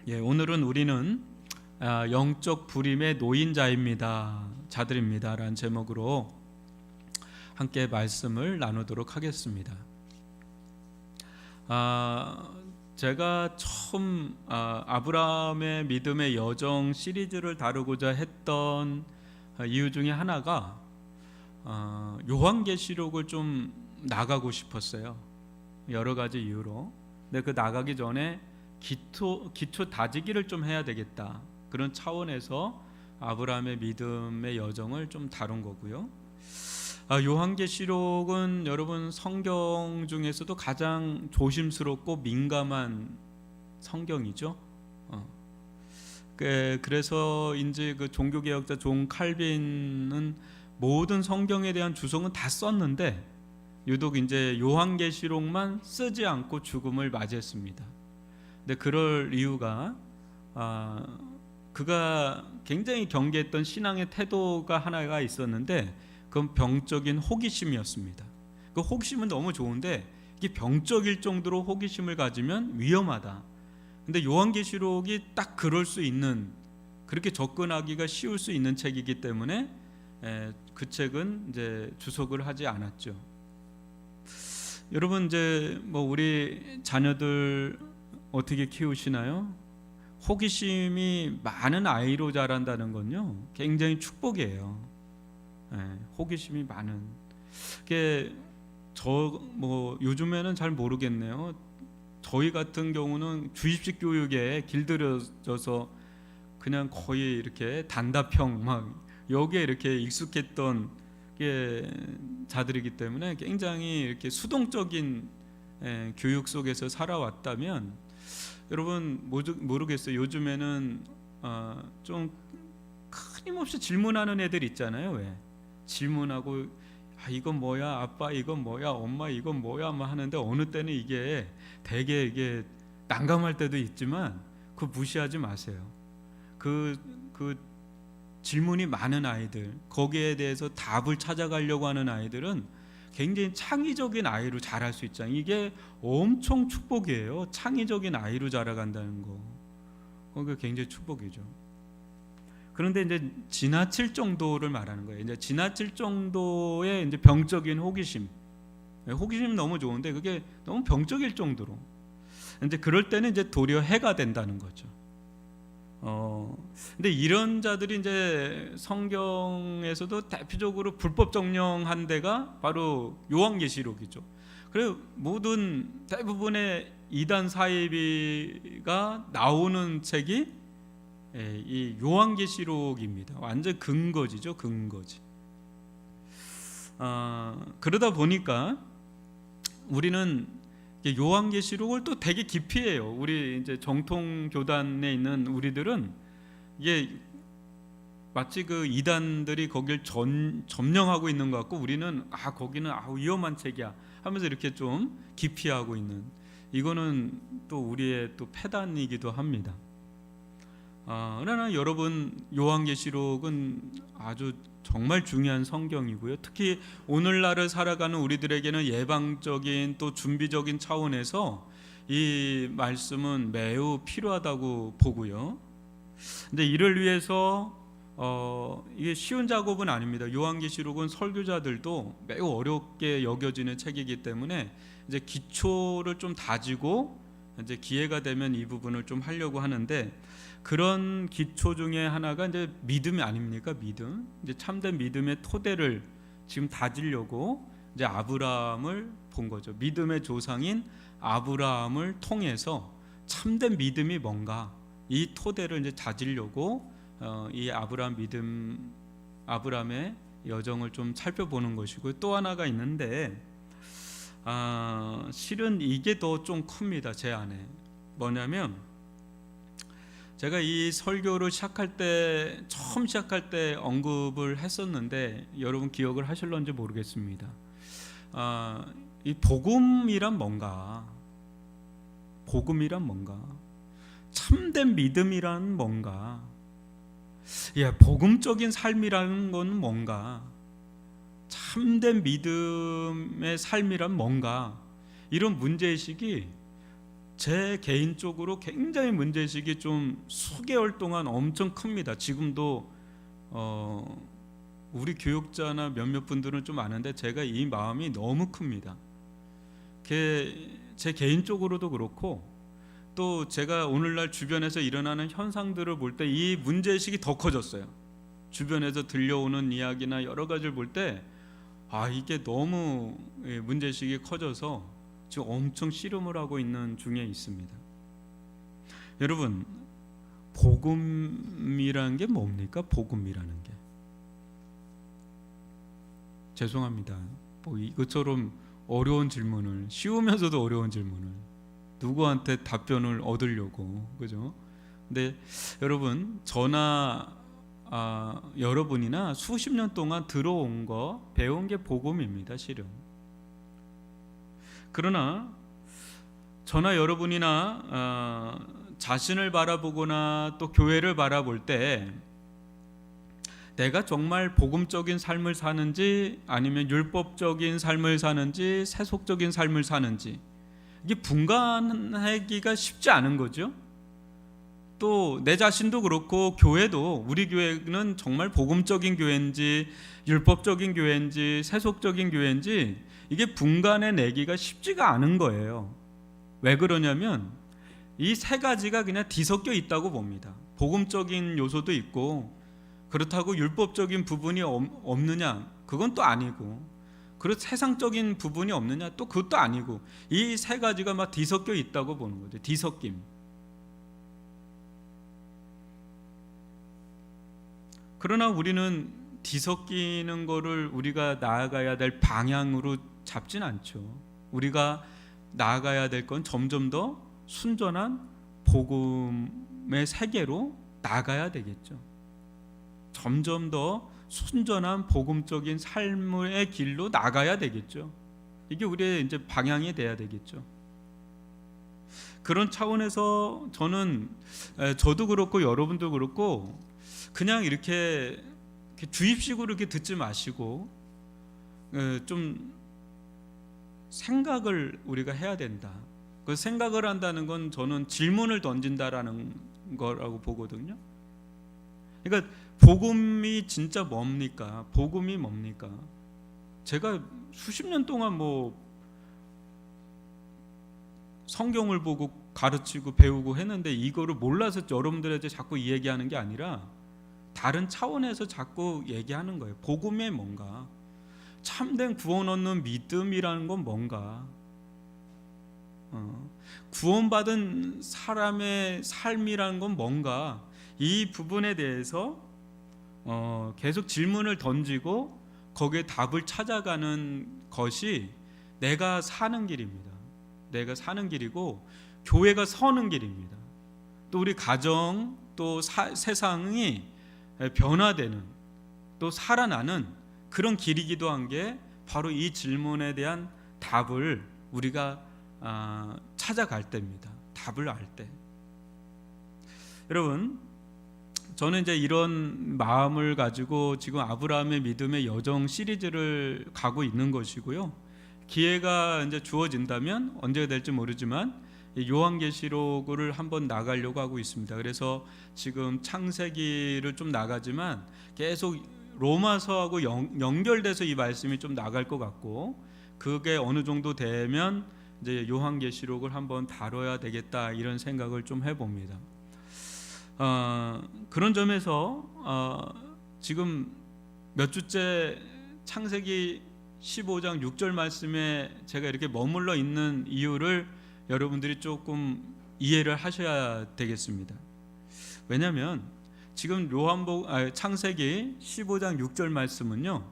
오늘은 우리는 영적 불임의 자들입니다 라는 제목으로 함께 말씀을 나누도록 하겠습니다. 제가 처음 아브라함의 믿음의 여정 시리즈를 다루고자 했던 이유 중에 하나가 요한계시록을 좀 나가고 싶었어요. 여러 가지 이유로. 근데 그 나가기 전에 기초 다지기를 좀 해야 되겠다, 그런 차원에서 아브라함의 믿음의 여정을 좀 다룬 거고요. 요한계시록은 여러분 성경 중에서도 가장 조심스럽고 민감한 성경이죠. 그래서 이제 그 종교개혁자 존 칼빈은 모든 성경에 대한 주석은 다 썼는데 유독 이제 요한계시록만 쓰지 않고 죽음을 맞이했습니다. 근데 그럴 이유가 그가 굉장히 경계했던 신앙의 태도가 하나가 있었는데, 그건 병적인 호기심이었습니다. 그 호기심은 너무 좋은데 이게 병적일 정도로 호기심을 가지면 위험하다. 근데 요한계시록이 딱 그럴 수 있는, 그렇게 접근하기가 쉬울 수 있는 책이기 때문에 그 책은 이제 주석을 하지 않았죠. 여러분 이제 우리 자녀들 어떻게 키우시나요? 호기심이 많은 아이로 자란다는 건요, 굉장히 축복이에요. 호기심이 많은. 요즘에는 잘 모르겠네요. 저희 같은 경우는 주입식 교육에 길들여져서 그냥 거의 이렇게 단답형 여기에 이렇게 익숙했던 자들이기 때문에 굉장히 이렇게 수동적인 교육 속에서 살아왔다면, 여러분 모르겠어요. 요즘에는 좀 끊임없이 질문하는 애들 있잖아요. 왜 질문하고 이건 뭐야, 아빠 이건 뭐야, 엄마 이건 뭐야 하는데, 어느 때는 이게 되게 이게 난감할 때도 있지만 그거 무시하지 마세요. 그 질문이 많은 아이들, 거기에 대해서 답을 찾아가려고 하는 아이들은 굉장히 창의적인 아이로 자랄 수 있잖아요. 이게 엄청 축복이에요. 창의적인 아이로 자라간다는 거, 그게 굉장히 축복이죠. 그런데 이제 지나칠 정도를 말하는 거예요. 이제 지나칠 정도의 이제 병적인 호기심, 호기심은 너무 좋은데 그게 너무 병적일 정도로, 이제 그럴 때는 이제 도리어 해가 된다는 거죠. 근데 이런 자들이 이제 성경에서도 대표적으로 불법 정령한 데가 바로 요한계시록이죠. 그래서 모든 대부분의 이단 사이비가 나오는 책이 이 요한계시록입니다. 완전 근거지죠, 근거지. 그러다 보니까 우리는 요한계시록을 또 되게 깊이 해요. 우리 이제 정통 교단에 있는 우리들은 이게 마치 그 이단들이 거길 점령하고 있는 것 같고, 우리는 거기는 위험한 책이야 하면서 이렇게 좀 기피하고 있는, 이거는 또 우리의 또 패단이기도 합니다. 그러나 여러분, 요한계시록은 아주 정말 중요한 성경이고요. 특히 오늘날을 살아가는 우리들에게는 예방적인 또 준비적인 차원에서 이 말씀은 매우 필요하다고 보고요. 근데 이를 위해서 이게 쉬운 작업은 아닙니다. 요한계시록은 설교자들도 매우 어렵게 여겨지는 책이기 때문에 이제 기초를 좀 다지고 이제 기회가 되면 이 부분을 좀 하려고 하는데, 그런 기초 중에 하나가 이제 믿음이 아닙니까? 믿음. 이제 참된 믿음의 토대를 지금 다지려고 이제 아브라함을 본 거죠. 믿음의 조상인 아브라함을 통해서 참된 믿음이 뭔가, 이 토대를 이제 다지려고 이 아브라함의 여정을 좀 살펴보는 것이고, 또 하나가 있는데 실은 이게 더 좀 큽니다. 제 안에 뭐냐면, 제가 이 설교를 처음 시작할 때 언급을 했었는데 여러분 기억을 하실런지 모르겠습니다. 이 복음이란 뭔가, 참된 믿음이란 뭔가, 복음적인 삶이라는 건 뭔가, 참된 믿음의 삶이란 뭔가, 이런 문제의식이 제 개인적으로 굉장히 문제의식이 좀 수개월 동안 엄청 큽니다. 지금도 우리 교육자나 몇몇 분들은 좀 아는데 제가 이 마음이 너무 큽니다. 제 개인적으로도 그렇고 또 제가 오늘날 주변에서 일어나는 현상들을 볼 때 이 문제의식이 더 커졌어요. 주변에서 들려오는 이야기나 여러 가지를 볼 때 이게 너무 문제의식이 커져서 지금 엄청 씨름을 하고 있는 중에 있습니다. 여러분, 복음이라는 게 뭡니까? 복음이라는 게, 죄송합니다, 뭐 이것처럼 어려운 질문을, 쉬우면서도 어려운 질문을 누구한테 답변을 얻으려고, 그죠? 근데 여러분, 저나 여러분이나 수십 년 동안 들어온 거, 배운 게 복음입니다, 실은. 그러나 저나 여러분이나 자신을 바라보거나 또 교회를 바라볼 때 내가 정말 복음적인 삶을 사는지 아니면 율법적인 삶을 사는지 세속적인 삶을 사는지, 이게 분간하기가 쉽지 않은 거죠. 또 내 자신도 그렇고 교회도, 우리 교회는 정말 복음적인 교회인지 율법적인 교회인지 세속적인 교회인지 이게 분간해 내기가 쉽지가 않은 거예요. 왜 그러냐면 이 세 가지가 그냥 뒤섞여 있다고 봅니다. 복음적인 요소도 있고, 그렇다고 율법적인 부분이 없느냐? 그건 또 아니고, 그리고 세상적인 부분이 없느냐? 또 그것도 아니고, 이 세 가지가 막 뒤섞여 있다고 보는 거죠. 뒤섞임. 그러나 우리는 뒤섞이는 거를 우리가 나아가야 될 방향으로 잡진 않죠. 우리가 나아가야 될 건 점점 더 순전한 복음의 세계로 나가야 되겠죠. 점점 더 순전한 복음적인 삶의 길로 나가야 되겠죠. 이게 우리의 이제 방향이 돼야 되겠죠. 그런 차원에서 저도 그렇고 여러분도 그렇고 그냥 이렇게 주입식으로 이렇게 듣지 마시고 좀 생각을 우리가 해야 된다. 그 생각을 한다는 건 저는 질문을 던진다라는 거라고 보거든요. 그러니까 복음이 진짜 뭡니까? 복음이 뭡니까? 제가 수십 년 동안 뭐 성경을 보고 가르치고 배우고 했는데 이거를 몰라서 여러분들한테 자꾸 이 얘기하는 게 아니라 다른 차원에서 자꾸 얘기하는 거예요. 복음이 뭔가? 참된 구원 얻는 믿음이라는 건 뭔가? 구원받은 사람의 삶이라는 건 뭔가? 이 부분에 대해서 계속 질문을 던지고 거기에 답을 찾아가는 것이 내가 사는 길입니다. 내가 사는 길이고 교회가 서는 길입니다. 또 우리 가정, 또 세상이 변화되는, 또 살아나는 그런 길이기도 한 게 바로 이 질문에 대한 답을 우리가 찾아갈 때입니다. 답을 알 때. 여러분, 저는 이제 이런 마음을 가지고 지금 아브라함의 믿음의 여정 시리즈를 가고 있는 것이고요. 기회가 이제 주어진다면 언제가 될지 모르지만 요한계시록을 한번 나가려고 하고 있습니다. 그래서 지금 창세기를 좀 나가지만 계속 로마서하고 연결돼서 이 말씀이 좀 나갈 것 같고, 그게 어느 정도 되면 이제 요한계시록을 한번 다뤄야 되겠다, 이런 생각을 좀 해봅니다. 그런 점에서 지금 몇 주째 창세기 15장 6절 말씀에 제가 이렇게 머물러 있는 이유를 여러분들이 조금 이해를 하셔야 되겠습니다. 왜냐하면 지금 창세기 15장 6절 말씀은요,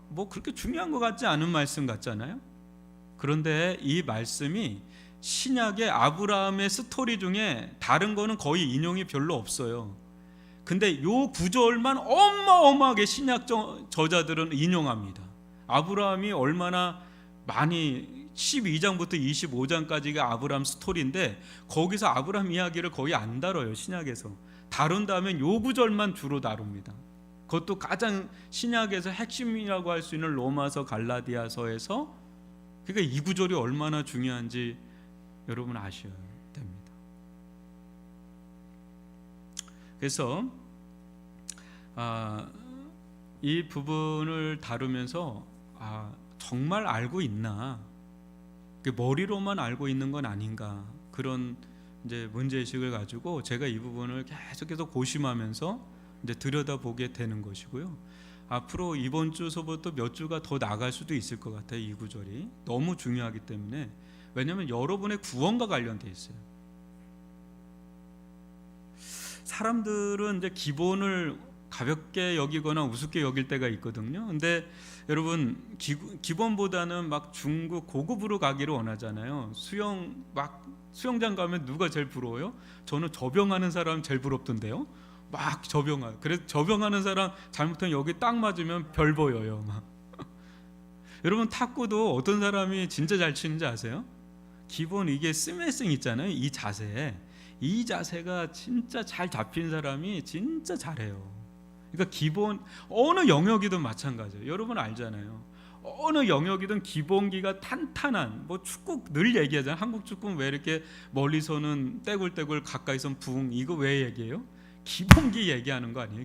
뭐 그렇게 중요한 것 같지 않은 말씀 같잖아요. 그런데 이 말씀이 신약의 아브라함의 스토리 중에 다른 거는 거의 인용이 별로 없어요. 근데 요 구절만 어마어마하게 신약 저자들은 인용합니다. 아브라함이 얼마나 많이, 12장부터 25장까지가 아브라함 스토리인데 거기서 아브라함 이야기를 거의 안 다뤄요. 신약에서 다룬다면 요 구절만 주로 다룹니다. 그것도 가장 신약에서 핵심이라고 할 수 있는 로마서 갈라디아서에서, 그러니까 이 구절이 얼마나 중요한지 여러분 아셔야 됩니다. 그래서 이 부분을 다루면서 정말 알고 있나, 머리로만 알고 있는 건 아닌가, 그런 이제 문제의식을 가지고 제가 이 부분을 계속해서 고심하면서 이제 들여다보게 되는 것이고요. 앞으로 이번 주서부터 몇 주가 더 나갈 수도 있을 것 같아요. 이 구절이 너무 중요하기 때문에. 왜냐하면 여러분의 구원과 관련돼 있어요. 사람들은 이제 기본을 가볍게 여기거나 우습게 여길 때가 있거든요. 근데 여러분, 기본보다는 막 중급 고급으로 가기를 원하잖아요. 수영장 가면 누가 제일 부러워요? 저는 접영하는 사람 제일 부럽던데요. 막 그래서 접영하는 사람 잘못하면 여기 딱 맞으면 별 보여요. 막. 여러분, 탁구도 어떤 사람이 진짜 잘 치는지 아세요? 기본 이게 스매싱 있잖아요. 이 자세가 진짜 잘 잡힌 사람이 진짜 잘해요. 그러니까 기본 어느 영역이든 마찬가지예요. 여러분 알잖아요. 어느 영역이든 기본기가 탄탄한, 축구 늘 얘기하잖아요. 한국 축구는 왜 이렇게 멀리서는 떼굴떼굴 가까이선 붕, 이거 왜 얘기해요? 기본기 얘기하는 거 아니에요?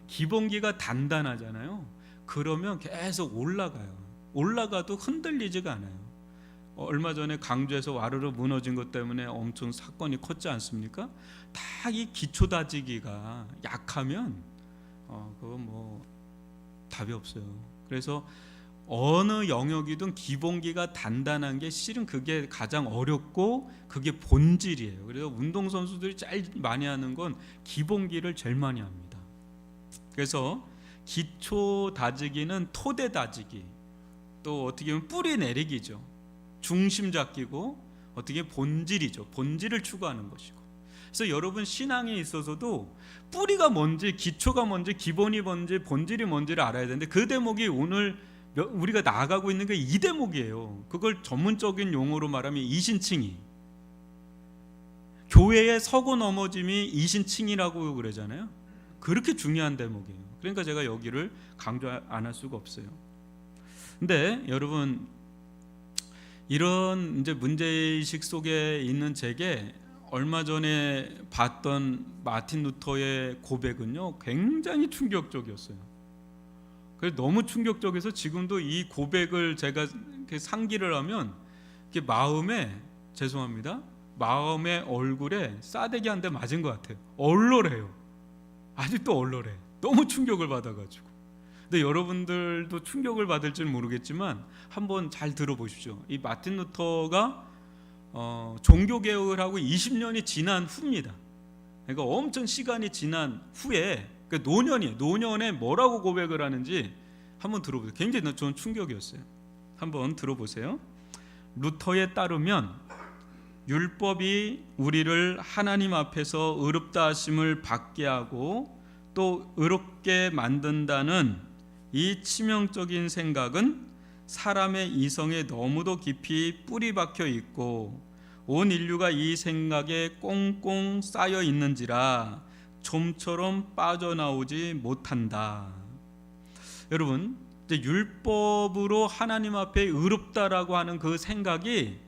기본기가 단단하잖아요. 그러면 계속 올라가도 흔들리지가 않아요. 얼마 전에 강주에서 와르르 무너진 것 때문에 엄청 사건이 컸지 않습니까? 다 이 기초 다지기가 약하면 그거 답이 없어요. 그래서 어느 영역이든 기본기가 단단한 게 실은 그게 가장 어렵고 그게 본질이에요. 그래서 운동선수들이 제일 많이 하는 건 기본기를 제일 많이 합니다. 그래서 기초 다지기는 토대 다지기, 또 어떻게 보면 뿌리 내리기죠. 중심 잡기고 어떻게 본질이죠. 본질을 추구하는 것이고. 그래서 여러분 신앙에 있어서도 뿌리가 뭔지, 기초가 뭔지, 기본이 뭔지, 본질이 뭔지를 알아야 되는데, 그 대목이 오늘 우리가 나아가고 있는 게 이 대목이에요. 그걸 전문적인 용어로 말하면 이신칭의. 교회의 서고 넘어짐이 이신칭의라고 그러잖아요. 그렇게 중요한 대목이에요. 그러니까 제가 여기를 강조 안 할 수가 없어요. 근데 여러분, 이런 이제 문제의식 속에 있는 제게 얼마 전에 봤던 마틴 루터의 고백은요, 굉장히 충격적이었어요. 그래서 너무 충격적이어서 지금도 이 고백을 제가 상기를 하면 마음의 얼굴에 싸대기 한 대 맞은 것 같아요. 얼얼해요. 아직도 얼얼해. 너무 충격을 받아가지고. 근데 여러분들도 충격을 받을지는 모르겠지만 한번 잘 들어보십시오. 이 마틴 루터가 종교개혁을 하고 20년이 지난 후입니다. 그러니까 엄청 시간이 지난 후에, 그러니까 노년에 뭐라고 고백을 하는지 한번 들어보세요. 굉장히 저는 충격이었어요. 한번 들어보세요. 루터에 따르면 율법이 우리를 하나님 앞에서 의롭다 하심을 받게 하고 또 의롭게 만든다는 이 치명적인 생각은 사람의 이성에 너무도 깊이 뿌리 박혀 있고 온 인류가 이 생각에 꽁꽁 쌓여 있는지라 좀처럼 빠져나오지 못한다. 여러분, 이제 율법으로 하나님 앞에 의롭다라고 하는 그 생각이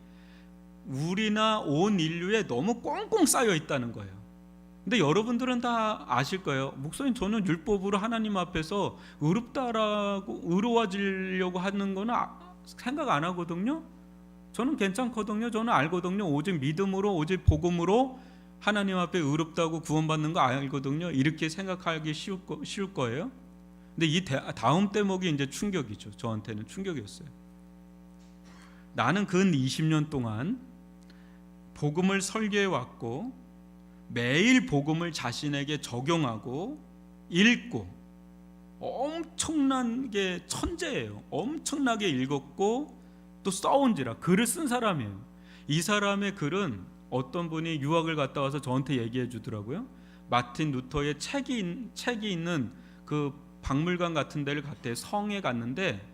우리나 온 인류에 너무 꽁꽁 쌓여 있다는 거예요. 근데 여러분들은 다 아실 거예요. 목사님, 저는 율법으로 하나님 앞에서 의롭다라고 의로워지려고 하는 거는 생각 안 하거든요. 저는 괜찮거든요. 저는 알거든요. 오직 믿음으로, 오직 복음으로 하나님 앞에 의롭다고 구원받는 거 알거든요. 이렇게 생각하기 쉬울 거예요. 근데 이 다음 대목이 이제 충격이죠. 저한테는 충격이었어요. 나는 근 20년 동안 복음을 설교해 왔고 매일 복음을 자신에게 적용하고 읽고 엄청나게 천재예요. 엄청나게 읽었고 또 써온지라 글을 쓴 사람이에요. 이 사람의 글은 어떤 분이 유학을 갔다 와서 저한테 얘기해 주더라고요. 마틴 루터의 책이 있는 그 박물관 같은 데를 갔대요. 성에 갔는데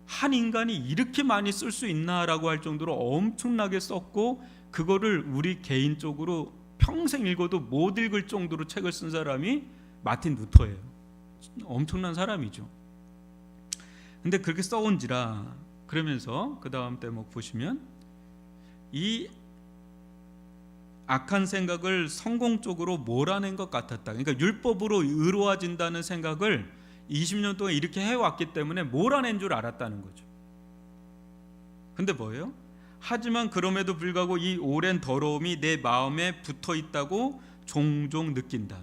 한 인간이 이렇게 많이 쓸 수 있나라고 할 정도로 엄청나게 썼고 그거를 우리 개인적으로 평생 읽어도 못 읽을 정도로 책을 쓴 사람이 마틴 루터예요. 엄청난 사람이죠. 근데 그렇게 써온지라 그러면서 그 다음 대목 보시면 이 악한 생각을 성공적으로 몰아낸 것 같았다. 그러니까 율법으로 의로워진다는 생각을 20년 동안 이렇게 해왔기 때문에 몰아낸 줄 알았다는 거죠. 근데 뭐예요? 하지만 그럼에도 불구하고 이 오랜 더러움이 내 마음에 붙어 있다고 종종 느낀다.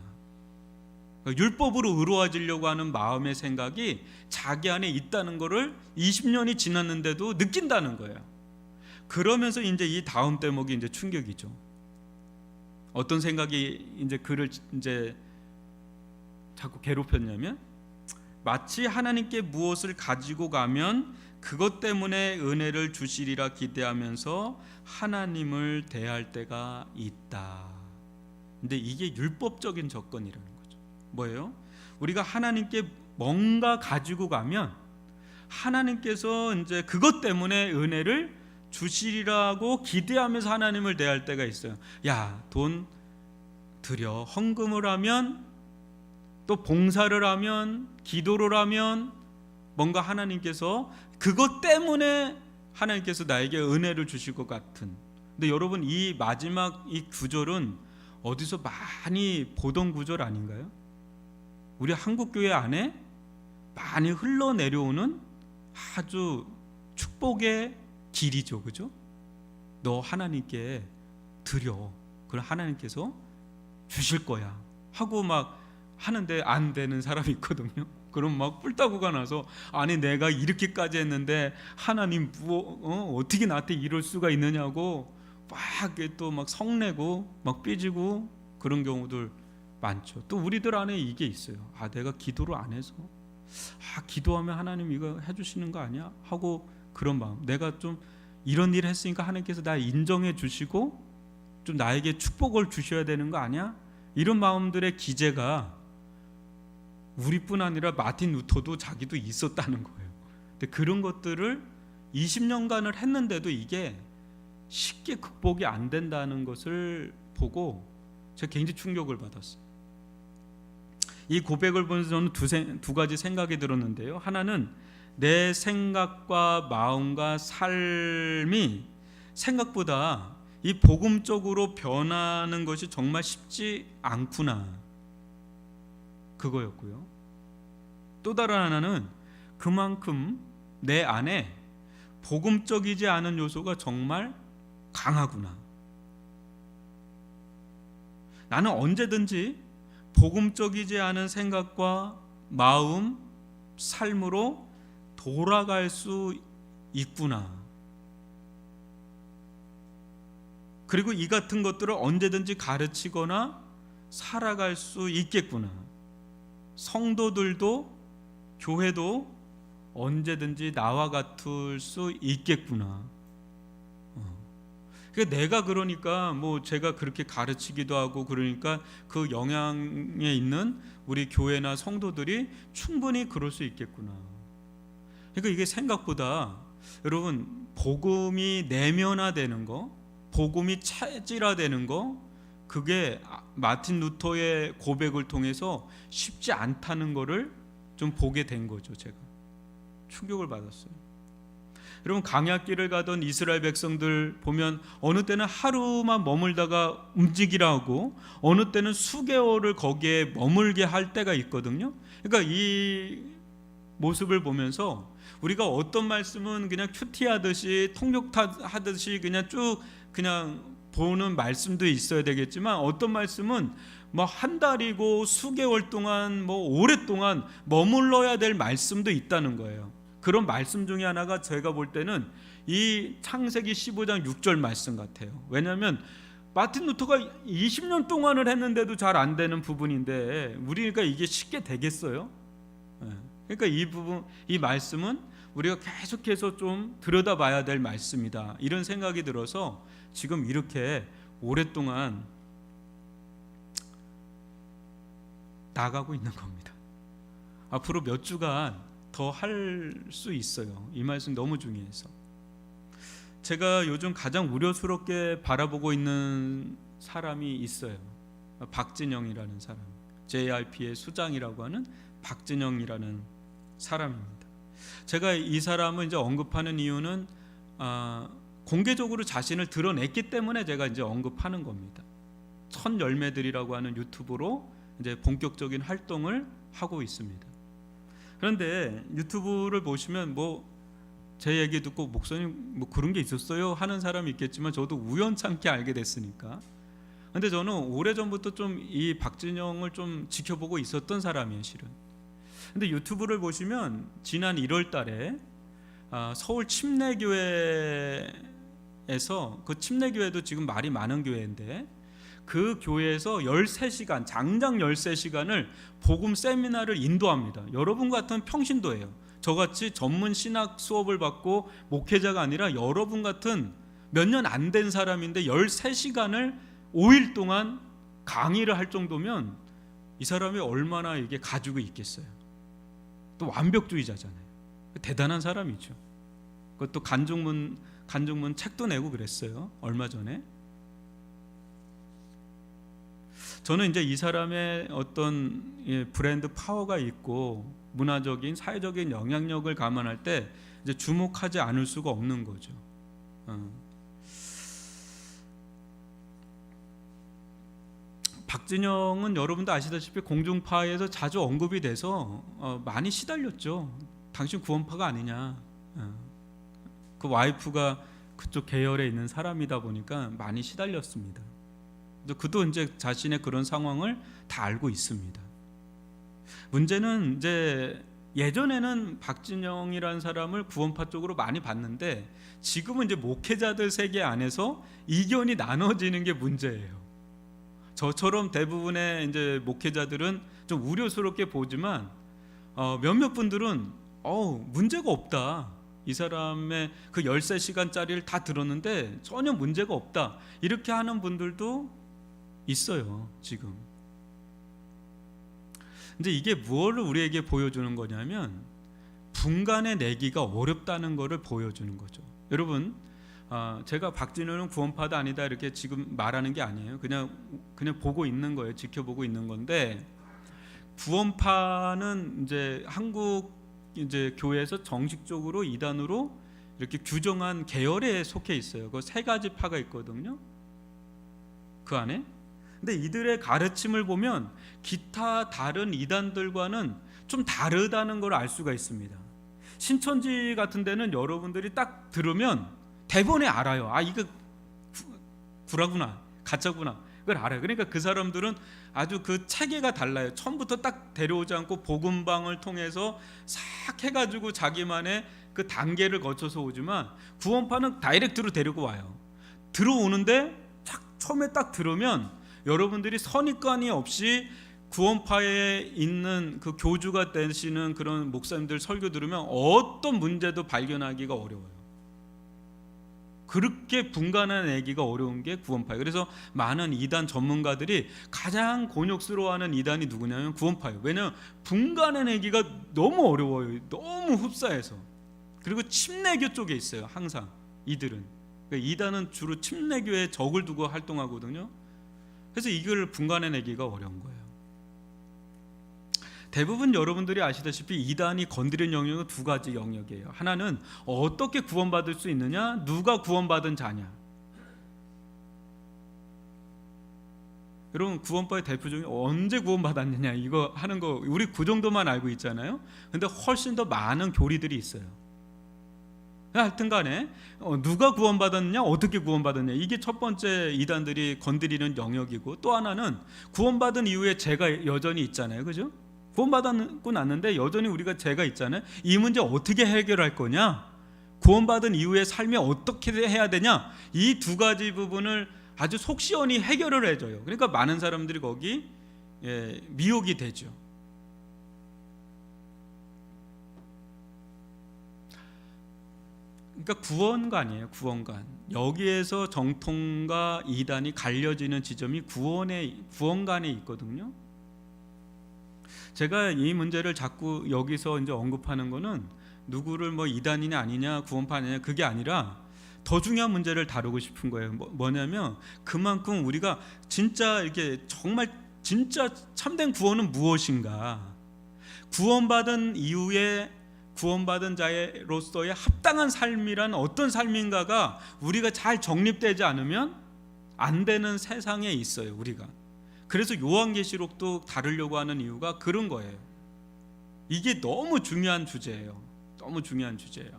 그러니까 율법으로 의로워지려고 하는 마음의 생각이 자기 안에 있다는 것을 20년이 지났는데도 느낀다는 거예요. 그러면서 이제 이 다음 대목이 이제 충격이죠. 어떤 생각이 이제 그를 이제 자꾸 괴롭혔냐면, 마치 하나님께 무엇을 가지고 가면 그것 때문에 은혜를 주시리라 기대하면서 하나님을 대할 때가 있다. 근데 이게 율법적인 접근이라는 거죠. 뭐예요? 우리가 하나님께 뭔가 가지고 가면 하나님께서 이제 그것 때문에 은혜를 주시리라고 기대하면서 하나님을 대할 때가 있어요. 야, 돈 드려, 헌금을 하면, 또 봉사를 하면, 기도를 하면 뭔가 하나님께서 그것 때문에 하나님께서 나에게 은혜를 주실 것 같은. 근데 여러분, 이 마지막 이 구절은 어디서 많이 보던 구절 아닌가요? 우리 한국교회 안에 많이 흘러내려오는 아주 축복의 길이죠, 그죠? 너 하나님께 드려, 그럼 하나님께서 주실 거야 하고 막 하는데 안 되는 사람이 있거든요. 그럼 막 뿔따구가 나서, 아니 내가 이렇게까지 했는데 하나님 어떻게 나한테 이럴 수가 있느냐고 막 또 막 성내고 막 삐지고 그런 경우들 많죠. 또 우리들 안에 이게 있어요. 아, 내가 기도를 안 해서, 기도하면 하나님 이거 해주시는 거 아니야 하고, 그런 마음, 내가 좀 이런 일을 했으니까 하나님께서 나 인정해 주시고 좀 나에게 축복을 주셔야 되는 거 아니야? 이런 마음들의 기제가 우리뿐 아니라 마틴 루터도 자기도 있었다는 거예요. 근데 그런 것들을 20년간을 했는데도 이게 쉽게 극복이 안 된다는 것을 보고 제가 굉장히 충격을 받았어요. 이 고백을 보면서 저는 두 가지 생각이 들었는데요. 하나는 내 생각과 마음과 삶이 생각보다 이 복음적으로 변하는 것이 정말 쉽지 않구나, 그거였고요. 또 다른 하나는 그만큼 내 안에 복음적이지 않은 요소가 정말 강하구나. 나는 언제든지 복음적이지 않은 생각과 마음, 삶으로 돌아갈 수 있구나. 그리고 이 같은 것들을 언제든지 가르치거나 살아갈 수 있겠구나. 성도들도 교회도 언제든지 나와 같을 수 있겠구나. 그러니까 내가 그러니까 뭐 제가 그렇게 가르치기도 하고 그러니까 그 영향에 있는 우리 교회나 성도들이 충분히 그럴 수 있겠구나. 그러니까 이게 생각보다 여러분, 복음이 내면화되는 거, 복음이 체질화되는 거, 그게 마틴 루터의 고백을 통해서 쉽지 않다는 거를 좀 보게 된 거죠. 제가 충격을 받았어요. 여러분, 광야길을 가던 이스라엘 백성들 보면 어느 때는 하루만 머물다가 움직이라 하고 어느 때는 수개월을 거기에 머물게 할 때가 있거든요. 그러니까 이 모습을 보면서 우리가 어떤 말씀은 그냥 큐티하듯이 통역하듯이 그냥 쭉 그냥 보는 말씀도 있어야 되겠지만, 어떤 말씀은 뭐 한 달이고 수개월 동안 뭐 오랫동안 머물러야 될 말씀도 있다는 거예요. 그런 말씀 중에 하나가 제가 볼 때는 이 창세기 15장 6절 말씀 같아요. 왜냐하면 마틴 루터가 20년 동안을 했는데도 잘 안 되는 부분인데 우리가 이게 쉽게 되겠어요? 그러니까 이 부분, 이 말씀은 우리가 계속해서 좀 들여다봐야 될 말씀이다, 이런 생각이 들어서 지금 이렇게 오랫동안 나가고 있는 겁니다. 앞으로 몇 주간 더 할 수 있어요. 이 말씀 너무 중요해서. 제가 요즘 가장 우려스럽게 바라보고 있는 사람이 있어요. 박진영이라는 사람, JRP의 수장이라고 하는 박진영이라는 사람입니다. 제가 이 사람을 이제 언급하는 이유는 공개적으로 자신을 드러냈기 때문에 제가 이제 언급하는 겁니다. 첫 열매들이라고 하는 유튜브로 이제 본격적인 활동을 하고 있습니다. 그런데 유튜브를 보시면 뭐 제 얘기 듣고 목사님 뭐 그런 게 있었어요 하는 사람이 있겠지만 저도 우연찮게 알게 됐으니까. 근데 저는 오래전부터 좀 이 박진영을 좀 지켜보고 있었던 사람이에요, 실은. 근데 유튜브를 보시면 지난 1월 달에 서울 침례교회에서, 그 침례교회도 지금 말이 많은 교회인데 그 교회에서 13시간, 장장 13시간을 복음 세미나를 인도합니다. 여러분 같은 평신도예요. 저같이 전문 신학 수업을 받고 목회자가 아니라 여러분 같은 몇 년 안 된 사람인데 13시간을 5일 동안 강의를 할 정도면 이 사람이 얼마나 이게 가지고 있겠어요. 또 완벽주의자잖아요. 대단한 사람이죠. 그것도 간증문 책도 내고 그랬어요. 얼마 전에. 저는 이제 이 사람의 어떤 브랜드 파워가 있고 문화적인 사회적인 영향력을 감안할 때 이제 주목하지 않을 수가 없는 거죠. 박진영은 여러분도 아시다시피 공중파에서 자주 언급이 돼서 많이 시달렸죠. 당신 구원파가 아니냐. 그 와이프가 그쪽 계열에 있는 사람이다 보니까 많이 시달렸습니다. 그도 이제 자신의 그런 상황을 다 알고 있습니다. 문제는 이제 예전에는 박진영이라는 사람을 구원파 쪽으로 많이 봤는데 지금은 이제 목회자들 세계 안에서 이견이 나눠지는 게 문제예요. 저처럼 대부분의 이제 목회자들은 좀 우려스럽게 보지만 몇몇 분들은 문제가 없다. 이 사람의 그 13시간짜리를 다 들었는데 전혀 문제가 없다. 이렇게 하는 분들도 있어요, 지금. 근데 이게 무엇을 우리에게 보여주는 거냐면 분간해 내기가 어렵다는 것을 보여주는 거죠. 여러분, 제가 박진우는 구원파다 아니다 이렇게 지금 말하는 게 아니에요. 그냥 보고 있는 거예요. 지켜보고 있는 건데 구원파는 이제 한국 이제 교회에서 정식적으로 이단으로 이렇게 규정한 계열에 속해 있어요. 그 세 가지 파가 있거든요. 그 안에. 근데 이들의 가르침을 보면 기타 다른 이단들과는 좀 다르다는 걸 알 수가 있습니다. 신천지 같은 데는 여러분들이 딱 들으면 대본에 알아요. 이거 구라구나, 가짜구나. 그걸 알아요. 그러니까 그 사람들은 아주 그 체계가 달라요. 처음부터 딱 데려오지 않고 복음방을 통해서 싹 해가지고 자기만의 그 단계를 거쳐서 오지만 구원파는 다이렉트로 데리고 와요. 들어오는데 처음에 딱 들으면 여러분들이 선입관이 없이 구원파에 있는 그 교주가 되시는 그런 목사님들 설교 들으면 어떤 문제도 발견하기가 어려워요. 그렇게 분간해내기가 어려운 게 구원파예요. 그래서 많은 이단 전문가들이 가장 곤욕스러워하는 이단이 누구냐면 구원파예요. 왜냐하면 분간해내기가 너무 어려워요. 너무 흡사해서. 그리고 침례교 쪽에 있어요. 항상 이들은. 그러니까 이단은 주로 침례교에 적을 두고 활동하거든요. 그래서 이걸 분간해내기가 어려운 거예요. 대부분 여러분들이 아시다시피 이단이 건드린 영역은 두 가지 영역이에요. 하나는 어떻게 구원받을 수 있느냐, 누가 구원받은 자냐. 여러분 구원파의 대표 중에 언제 구원받았느냐 이거 하는 거 우리 그 정도만 알고 있잖아요. 근데 훨씬 더 많은 교리들이 있어요. 하여튼 간에 누가 구원받았느냐, 어떻게 구원받았느냐, 이게 첫 번째 이단들이 건드리는 영역이고, 또 하나는 구원받은 이후에 죄가 여전히 있잖아요. 그죠? 구원받고 났는데 여전히 우리가 죄가 있잖아요. 이 문제 어떻게 해결할 거냐, 구원받은 이후의 삶이 어떻게 해야 되냐, 이 두 가지 부분을 아주 속 시원히 해결을 해줘요. 그러니까 많은 사람들이 거기 미혹이 되죠. 그러니까 구원관이에요. 구원관. 여기에서 정통과 이단이 갈려지는 지점이 구원관에 있거든요. 제가 이 문제를 자꾸 여기서 이제 언급하는 거는 누구를 뭐 이단이냐 아니냐, 구원파 아니냐, 그게 아니라 더 중요한 문제를 다루고 싶은 거예요. 뭐냐면 그만큼 우리가 진짜 이렇게 정말 진짜 참된 구원은 무엇인가, 구원받은 이후에 구원받은 자로서의 합당한 삶이란 어떤 삶인가가 우리가 잘 정립되지 않으면 안 되는 세상에 있어요, 우리가. 그래서 요한계시록도 다루려고 하는 이유가 그런 거예요. 이게 너무 중요한 주제예요. 너무 중요한 주제예요.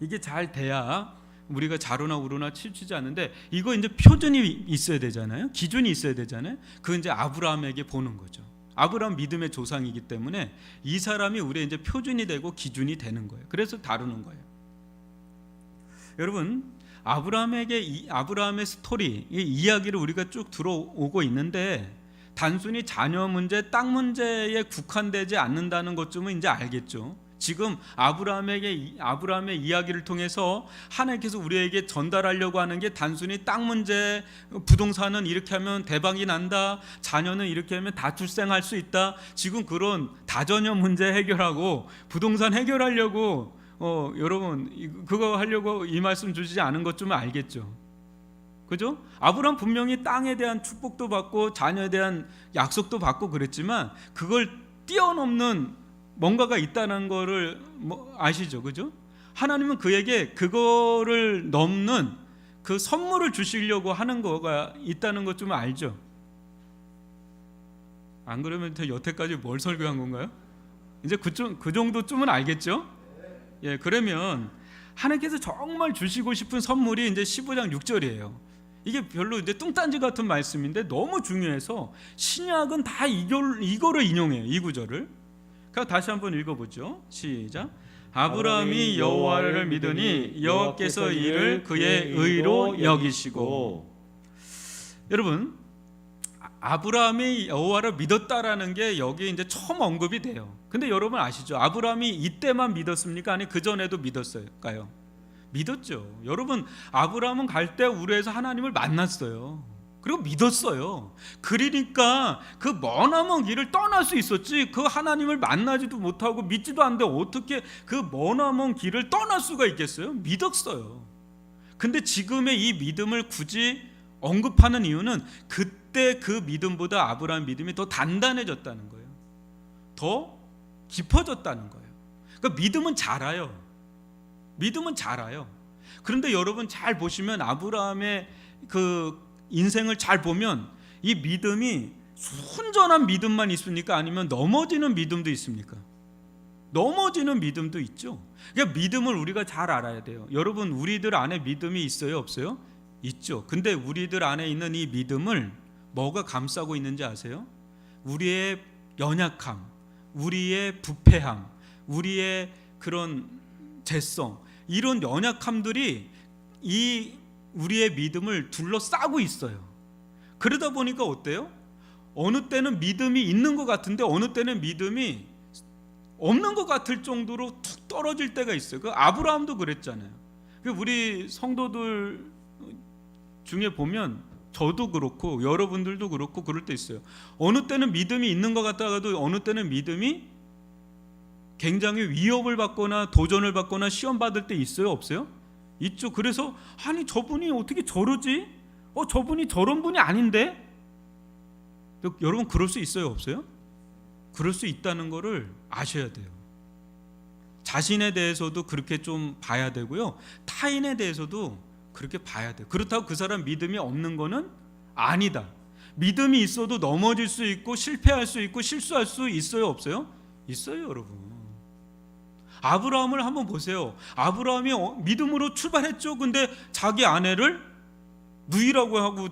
이게 잘 돼야 우리가 자로나 우로나 치우치지 않는데, 이거 이제 표준이 있어야 되잖아요. 기준이 있어야 되잖아요. 그건 이제 아브라함에게 보는 거죠. 아브라함 믿음의 조상이기 때문에 이 사람이 우리의 이제 표준이 되고 기준이 되는 거예요. 그래서 다루는 거예요. 여러분, 아브라함의 스토리, 이 이야기를 우리가 쭉 들어오고 있는데, 단순히 자녀 문제, 땅 문제에 국한되지 않는다는 것쯤은 이제 알겠죠. 지금 아브라함의 이야기를 통해서 하나님께서 우리에게 전달하려고 하는 게 단순히 땅 문제, 부동산은 이렇게 하면 대박이 난다, 자녀는 이렇게 하면 다 출생할 수 있다, 지금 그런 다자녀 문제 해결하고 부동산 해결하려고 여러분 그거 하려고 이 말씀 주시지 않은 것 좀 알겠죠. 그죠? 아브라함 분명히 땅에 대한 축복도 받고 자녀에 대한 약속도 받고 그랬지만 그걸 뛰어넘는 뭔가가 있다는 거를 아시죠? 그죠? 하나님은 그에게 그거를 넘는 그 선물을 주시려고 하는 거가 있다는 것 좀 알죠? 안 그러면 여태까지 뭘 설교한 건가요? 이제 그 정도쯤은 알겠죠? 예, 그러면 하나님께서 정말 주시고 싶은 선물이 이제 15장 6절이에요. 이게 별로 이제 뚱딴지 같은 말씀인데 너무 중요해서 신약은 다 이거를 인용해요. 이 구절을. 그럼 다시 한번 읽어보죠. 시작. 아브라함이 여호와를 믿으니 여호와께서 이를 그의 의로 여기시고. 여러분, 아브라함이 여호와를 믿었다라는 게 여기 이제 처음 언급이 돼요. 근데 여러분 아시죠? 아브라함이 이때만 믿었습니까? 아니 그 전에도 믿었을까요? 믿었죠. 여러분, 아브라함은 갈대 우르에서 하나님을 만났어요. 그리고 믿었어요. 그러니까 그 머나먼 길을 떠날 수 있었지, 그 하나님을 만나지도 못하고 믿지도 않는데 어떻게 그 머나먼 길을 떠날 수가 있겠어요? 믿었어요. 근데 지금의 이 믿음을 굳이 언급하는 이유는 그때 그 믿음보다 아브라함 믿음이 더 단단해졌다는 거예요. 더 깊어졌다는 거예요. 그러니까 믿음은 자라요. 믿음은 자라요. 그런데 여러분 잘 보시면 아브라함의 그 인생을 잘 보면 이 믿음이 순전한 믿음만 있습니까? 아니면 넘어지는 믿음도 있습니까? 넘어지는 믿음도 있죠. 그러니까 믿음을 우리가 잘 알아야 돼요. 여러분, 우리들 안에 믿음이 있어요, 없어요? 있죠. 근데 우리들 안에 있는 이 믿음을 뭐가 감싸고 있는지 아세요? 우리의 연약함, 우리의 부패함, 우리의 그런 죄성, 이런 연약함들이 이 우리의 믿음을 둘러싸고 있어요. 그러다 보니까 어때요? 어느 때는 믿음이 있는 것 같은데 어느 때는 믿음이 없는 것 같을 정도로 툭 떨어질 때가 있어요. 그 아브라함도 그랬잖아요. 우리 성도들 중에 보면 저도 그렇고 여러분들도 그렇고 그럴 때 있어요. 어느 때는 믿음이 있는 것 같다가도 어느 때는 믿음이 굉장히 위협을 받거나 도전을 받거나 시험 받을 때 있어요, 없어요? 있죠. 그래서 아니 저분이 어떻게 저러지? 저분이 저런 분이 아닌데? 여러분 그럴 수 있어요, 없어요? 그럴 수 있다는 거를 아셔야 돼요. 자신에 대해서도 그렇게 좀 봐야 되고요, 타인에 대해서도 그렇게 봐야 돼요. 그렇다고 그 사람 믿음이 없는 거는 아니다. 믿음이 있어도 넘어질 수 있고 실패할 수 있고 실수할 수 있어요, 없어요? 있어요, 여러분. 아브라함을 한번 보세요. 아브라함이 믿음으로 출발했죠. 근데 자기 아내를 누이라고 하고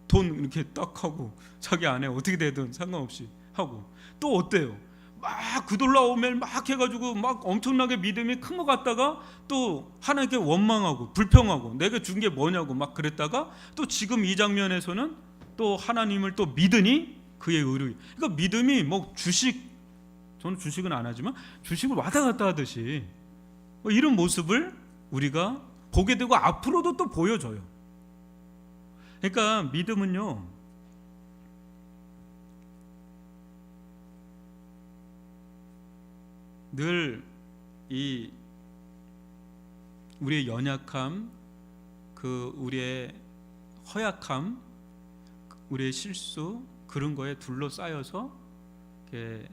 돈 이렇게 딱 하고 자기 아내 어떻게 되든 상관없이 하고, 또 어때요? 막 그돌라오멜 막 해가지고 막 엄청나게 믿음이 큰 것 같다가 또 하나님께 원망하고 불평하고 내가 준 게 뭐냐고 막 그랬다가 또 지금 이 장면에서는 또 하나님을 또 믿으니 그의 의로. 그러니까 믿음이 뭐 저는 주식은 안 하지만 주식을 왔다 갔다 하듯이 이런 모습을 우리가 보게 되고 앞으로도 또 보여줘요. 그러니까 믿음은요, 늘 이 우리의 연약함, 그 우리의 허약함, 우리의 실수, 그런 거에 둘러싸여서 이렇게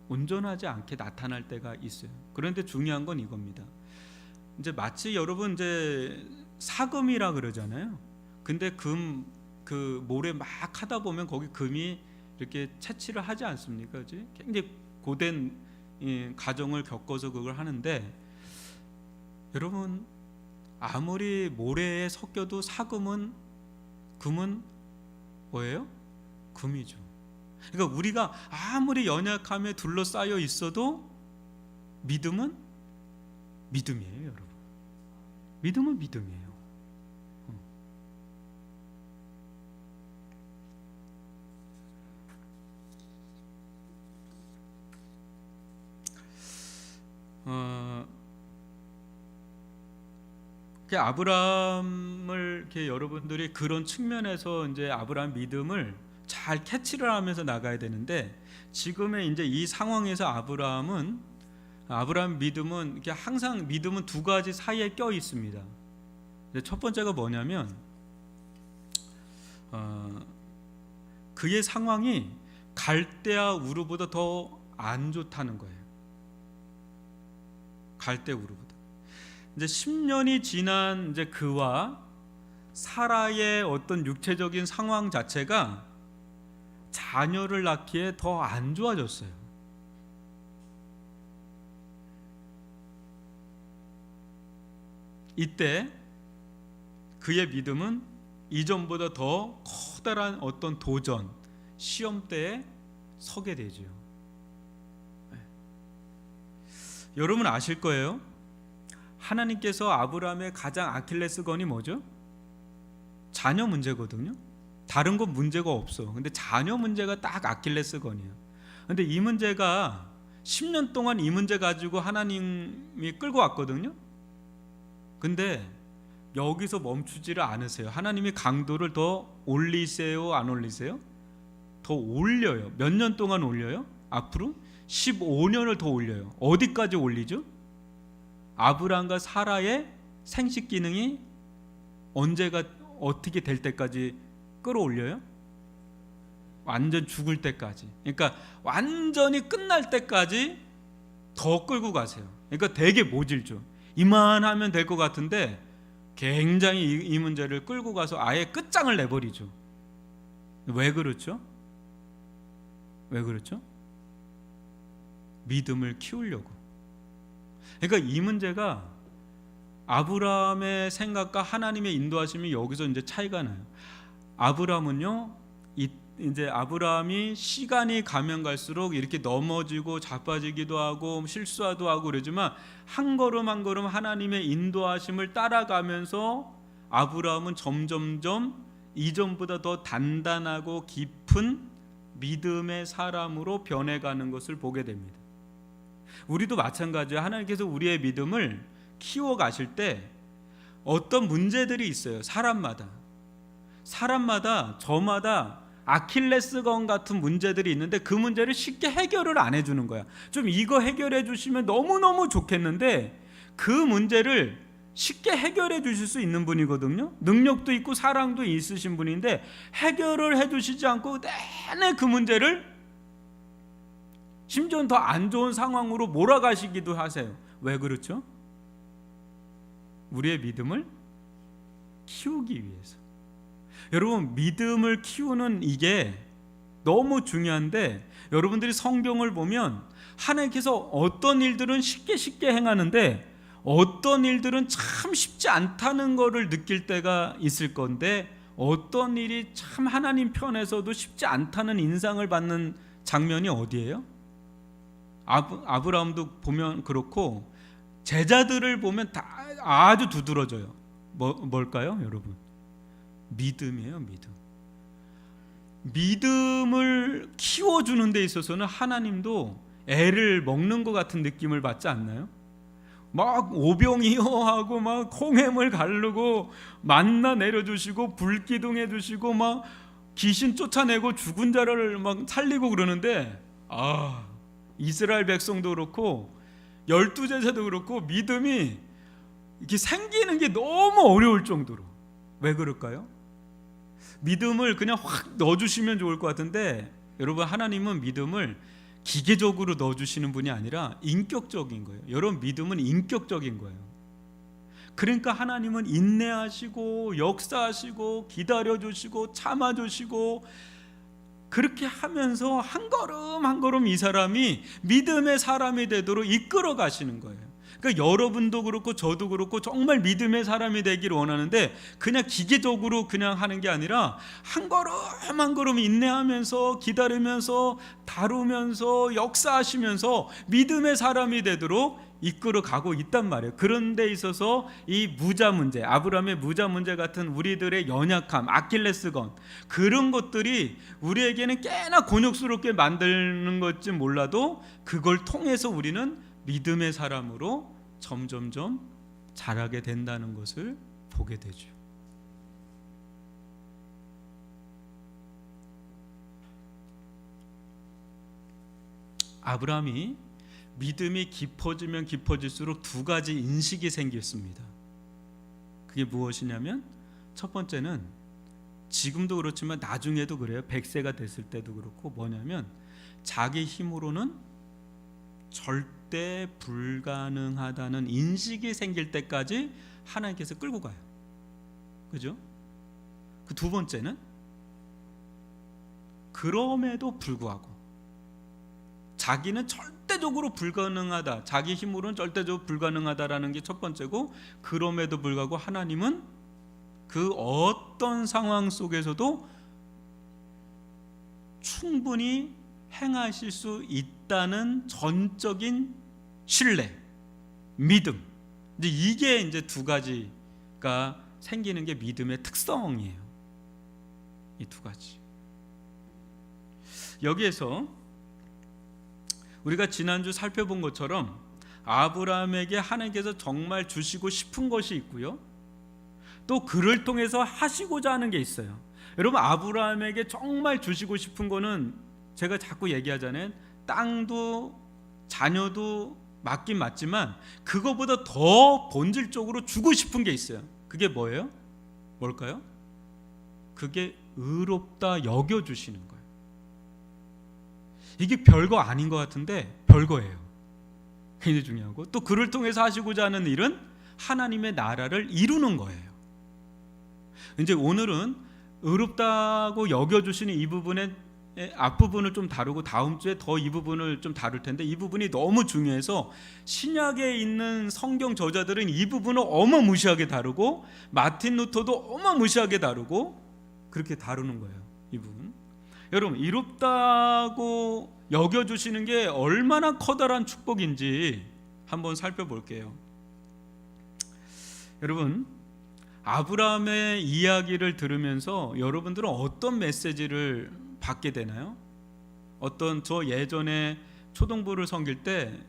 온전하지 않게 나타날 때가 있어요. 그런데 중요한 건 이겁니다. 이제 마치 여러분 이제 사금이라 그러잖아요. 근데 그 모래 막 하다 보면 거기 금이 이렇게 채취를 하지 않습니까? 그치? 굉장히 고된 과정을 겪어서 그걸 하는데, 여러분 아무리 모래에 섞여도 금은 뭐예요? 금이죠. 그러니까 우리가 아무리 연약함에 둘러싸여 있어도 믿음은 믿음이에요, 여러분. 믿음은 믿음이에요. 아브라함을 이렇게 여러분들이 그런 측면에서 이제 아브라함 믿음을 잘 캐치를 하면서 나가야 되는데, 지금의 이제 이 상황에서 아브라함 믿음은 이렇게 항상 믿음은 두 가지 사이에 껴 있습니다. 첫 번째가 뭐냐면 그의 상황이 갈대아 우르보다 더 안 좋다는 거예요. 갈대 우르보다. 이제 10년이 지난 이제 그와 사라의 어떤 육체적인 상황 자체가 자녀를 낳기에 더 안 좋아졌어요. 이때 그의 믿음은 이전보다 더 커다란 어떤 도전, 시험대에 서게 되죠. 여러분 아실 거예요. 하나님께서 아브라함의 가장 아킬레스건이 뭐죠? 자녀 문제거든요. 다른 건 문제가 없어. 근데 자녀 문제가 딱 아킬레스건이에요. 근데 이 문제가 10년 동안 이 문제 가지고 하나님이 끌고 왔거든요. 근데 여기서 멈추지를 않으세요. 하나님이 강도를 더 올리세요, 안 올리세요? 더 올려요. 몇 년 동안 올려요? 앞으로 15년을 더 올려요. 어디까지 올리죠? 아브라함과 사라의 생식 기능이 언제가 어떻게 될 때까지 끌어올려요? 완전 죽을 때까지. 그러니까 완전히 끝날 때까지 더 끌고 가세요. 그러니까 되게 모질죠. 이만하면 될 것 같은데 굉장히 이 문제를 끌고 가서 아예 끝장을 내버리죠. 왜 그렇죠? 왜 그렇죠? 믿음을 키우려고. 그러니까 이 문제가 아브라함의 생각과 하나님의 인도하심이 여기서 이제 차이가 나요. 아브라함은요, 이제 아브라함이 시간이 가면 갈수록 이렇게 넘어지고 자빠지기도 하고 실수하기도 하고 그러지만 한 걸음 한 걸음 하나님의 인도하심을 따라가면서 아브라함은 점점점 이전보다 더 단단하고 깊은 믿음의 사람으로 변해가는 것을 보게 됩니다. 우리도 마찬가지예요. 하나님께서 우리의 믿음을 키워가실 때 어떤 문제들이 있어요. 사람마다 저마다 아킬레스건 같은 문제들이 있는데 그 문제를 쉽게 해결을 안 해주는 거야. 좀 이거 해결해 주시면 너무너무 좋겠는데 그 문제를 쉽게 해결해 주실 수 있는 분이거든요. 능력도 있고 사랑도 있으신 분인데 해결을 해 주시지 않고 내내 그 문제를 심지어는 더 안 좋은 상황으로 몰아가시기도 하세요. 왜 그렇죠? 우리의 믿음을 키우기 위해서. 여러분, 믿음을 키우는 이게 너무 중요한데, 여러분들이 성경을 보면 하나님께서 어떤 일들은 쉽게 행하는데 어떤 일들은 참 쉽지 않다는 것을 느낄 때가 있을 건데, 어떤 일이 참 하나님 편에서도 쉽지 않다는 인상을 받는 장면이 어디예요? 아브라함도 보면 그렇고 제자들을 보면 다 아주 두드러져요. 뭘까요, 여러분? 믿음이에요, 믿음. 믿음을 키워주는 데 있어서는 하나님도 애를 먹는 것 같은 느낌을 받지 않나요? 막 오병이어 하고 막 콩햄을 가르고 만나 내려주시고 불기둥해 주시고 막 귀신 쫓아내고 죽은 자를 막 살리고 그러는데, 이스라엘 백성도 그렇고 12제자도 그렇고 믿음이 이렇게 생기는 게 너무 어려울 정도로. 왜 그럴까요? 믿음을 그냥 확 넣어주시면 좋을 것 같은데, 여러분, 하나님은 믿음을 기계적으로 넣어주시는 분이 아니라 인격적인 거예요. 여러분, 믿음은 인격적인 거예요. 그러니까 하나님은 인내하시고 역사하시고 기다려주시고 참아주시고 그렇게 하면서 한 걸음 한 걸음 이 사람이 믿음의 사람이 되도록 이끌어 가시는 거예요. 그러니까 여러분도 그렇고 저도 그렇고 정말 믿음의 사람이 되기를 원하는데 그냥 기계적으로 그냥 하는 게 아니라 한 걸음 한 걸음 인내하면서 기다리면서 다루면서 역사하시면서 믿음의 사람이 되도록 이끌어 가고 있단 말이에요. 그런 데 있어서 이 무자 문제, 아브라함의 무자 문제 같은 우리들의 연약함, 아킬레스건, 그런 것들이 우리에게는 꽤나 곤욕스럽게 만드는 것지 몰라도 그걸 통해서 우리는 믿음의 사람으로 점점점 자라게 된다는 것을 보게 되죠. 아브라함이 믿음이 깊어지면 깊어질수록 두 가지 인식이 생겼습니다. 그게 무엇이냐면, 첫 번째는 지금도 그렇지만 나중에도 그래요. 100세가 됐을 때도 그렇고, 뭐냐면 자기 힘으로는 절대 불가능하다는 인식이 생길 때까지 하나님께서 끌고 가요. 그죠? 그 두 번째는 그럼에도 불구하고 자기는 절대적으로 불가능하다, 자기 힘으로는 절대적으로 불가능하다라는 게 첫 번째고, 그럼에도 불구하고 하나님은 그 어떤 상황 속에서도 충분히 행하실 수 있다는 전적인 신뢰, 믿음. 이게 이제 두 가지가 생기는 게 믿음의 특성이에요. 이 두 가지. 여기에서 우리가 지난주 살펴본 것처럼 아브라함에게 하나님께서 정말 주시고 싶은 것이 있고요, 또 그를 통해서 하시고자 하는 게 있어요. 여러분, 아브라함에게 정말 주시고 싶은 거는 제가 자꾸 얘기하잖아요. 땅도 자녀도 맞긴 맞지만 그거보다 더 본질적으로 주고 싶은 게 있어요. 그게 뭐예요? 뭘까요? 그게 의롭다 여겨주시는 거예요. 이게 별거 아닌 것 같은데 별거예요. 굉장히 중요하고, 또 그를 통해서 하시고자 하는 일은 하나님의 나라를 이루는 거예요. 이제 오늘은 의롭다고 여겨주시는 이 부분의 앞부분을 좀 다루고 다음 주에 더 이 부분을 좀 다룰 텐데, 이 부분이 너무 중요해서 신약에 있는 성경 저자들은 이 부분을 어마무시하게 다루고 마틴 루터도 어마무시하게 다루고 그렇게 다루는 거예요. 이 부분. 여러분, 이롭다고 여겨주시는 게 얼마나 커다란 축복인지 한번 살펴볼게요. 여러분, 아브라함의 이야기를 들으면서 여러분들은 어떤 메시지를 받게 되나요? 저 예전에 초등부를 섬길 때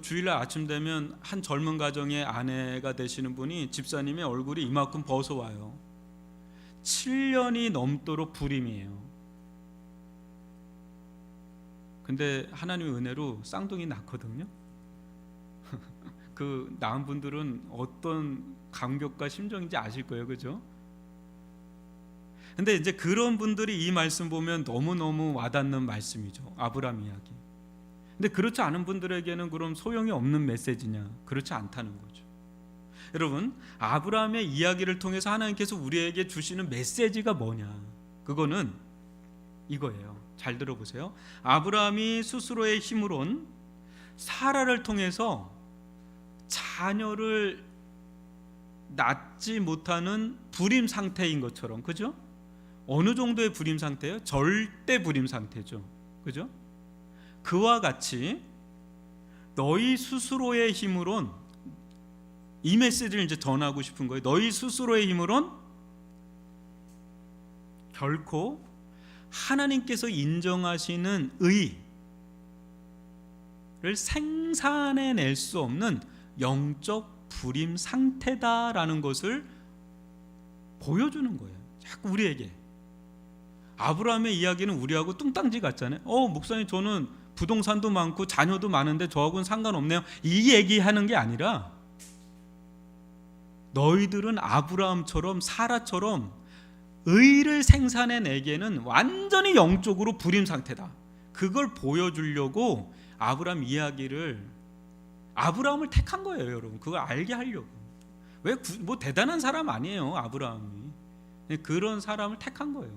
주일날 아침 되면 한 젊은 가정의 아내가 되시는 분이, 집사님의 얼굴이 이만큼 벗어와요. 7년이 넘도록 불임이에요. 근데 하나님의 은혜로 쌍둥이 낳거든요. 그 낳은 분들은 어떤 감격과 심정인지 아실 거예요, 그죠? 근데 이제 그런 분들이 이 말씀 보면 너무너무 와닿는 말씀이죠. 아브라함 이야기. 근데 그렇지 않은 분들에게는 그럼 소용이 없는 메시지냐? 그렇지 않다는 거죠. 여러분, 아브라함의 이야기를 통해서 하나님께서 우리에게 주시는 메시지가 뭐냐? 그거는 이거예요. 잘 들어보세요. 아브라함이 스스로의 힘으론 사라를 통해서 자녀를 낳지 못하는 불임 상태인 것처럼, 그죠? 어느 정도의 불임 상태예요? 절대 불임 상태죠. 그죠? 그와 같이 너희 스스로의 힘으론, 이 메시지를 이제 전하고 싶은 거예요. 너희 스스로의 힘으론 결코 하나님께서 인정하시는 의를 생산해낼 수 없는 영적 불임 상태다라는 것을 보여주는 거예요. 자꾸 우리에게. 아브라함의 이야기는 우리하고 뚱딴지 같잖아요. 목사님, 저는 부동산도 많고 자녀도 많은데 저하고는 상관없네요. 이 얘기하는 게 아니라, 너희들은 아브라함처럼 사라처럼 의를 생산해내기에는 완전히 영적으로 불임 상태다. 그걸 보여주려고 아브라함을 택한 거예요, 여러분. 그걸 알게 하려고. 왜 뭐 대단한 사람 아니에요, 아브라함이. 그런 사람을 택한 거예요.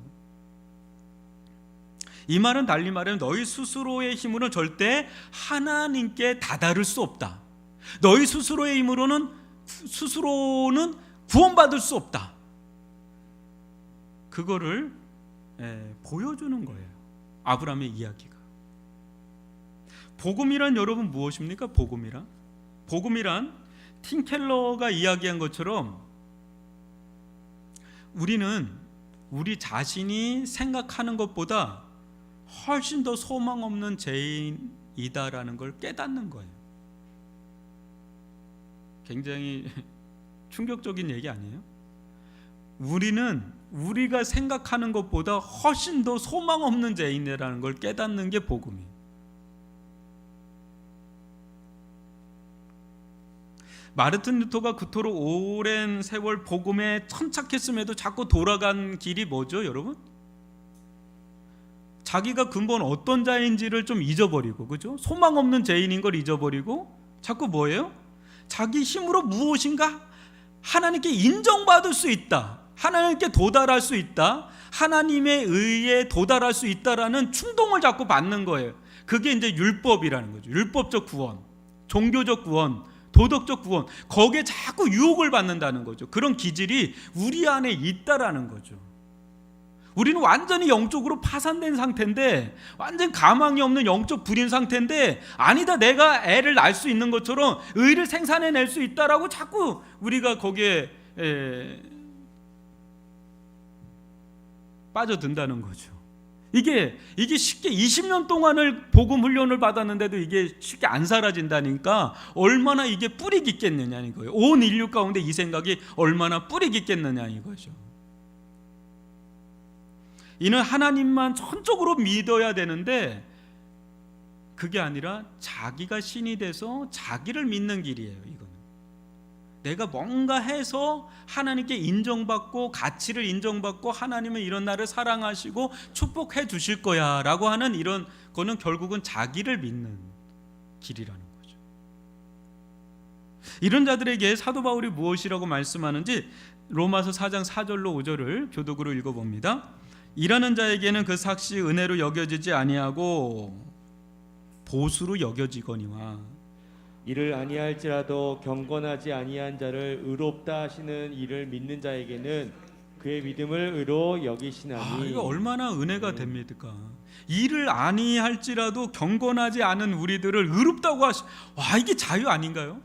이 말은 달리 말하면 너희 스스로의 힘으로는 절대 하나님께 다다를 수 없다. 너희 스스로의 힘으로는 구원받을 수 없다. 그거를 보여주는 거예요, 아브라함의 이야기가. 복음이란 여러분 무엇입니까? 복음이란 팀 켈러가 이야기한 것처럼 우리는 우리 자신이 생각하는 것보다 훨씬 더 소망 없는 죄인이다라는 걸 깨닫는 거예요. 굉장히 충격적인 얘기 아니에요? 우리는 우리가 생각하는 것보다 훨씬 더 소망 없는 죄인이라는 걸 깨닫는 게 복음이에요. 마르틴 루터가 그토록 오랜 세월 복음에 천착했음에도 자꾸 돌아간 길이 뭐죠, 여러분? 자기가 근본 어떤 자인지를 좀 잊어버리고, 그죠? 소망 없는 죄인인 걸 잊어버리고 자꾸 뭐예요? 자기 힘으로 무엇인가 하나님께 인정받을 수 있다, 하나님께 도달할 수 있다, 하나님의 의에 도달할 수 있다라는 충동을 자꾸 받는 거예요. 그게 이제 율법이라는 거죠. 율법적 구원, 종교적 구원, 도덕적 구원, 거기에 자꾸 유혹을 받는다는 거죠. 그런 기질이 우리 안에 있다라는 거죠. 우리는 완전히 영적으로 파산된 상태인데, 완전 가망이 없는 영적 불인 상태인데, 아니다, 내가 애를 낳을 수 있는 것처럼 의를 생산해낼 수 있다라고 자꾸 우리가 거기에 빠져든다는 거죠. 이게 쉽게 20년 동안을 복음 훈련을 받았는데도 이게 쉽게 안 사라진다니까 얼마나 이게 뿌리 깊겠느냐 이거예요. 온 인류 가운데 이 생각이 얼마나 뿌리 깊겠느냐 이거죠. 이는 하나님만 전적으로 믿어야 되는데 그게 아니라 자기가 신이 돼서 자기를 믿는 길이에요. 이거는 내가 뭔가 해서 하나님께 인정받고 가치를 인정받고 하나님은 이런 나를 사랑하시고 축복해 주실 거야 라고 하는 이런 거는 결국은 자기를 믿는 길이라는 거죠. 이런 자들에게 사도 바울이 무엇이라고 말씀하는지 로마서 4장 4절로 5절을 교독으로 읽어봅니다. 일하는 자에게는 그 삭시 은혜로 여겨지지 아니하고 보수로 여겨지거니와 이를 아니할지라도 경건하지 아니한 자를 의롭다 하시는 이를 믿는 자에게는 그의 믿음을 의로 여기시나니. 이거 얼마나 은혜가 됩니까? 이를 아니할지라도 경건하지 않은 우리들을 의롭다고 이게 자유 아닌가요?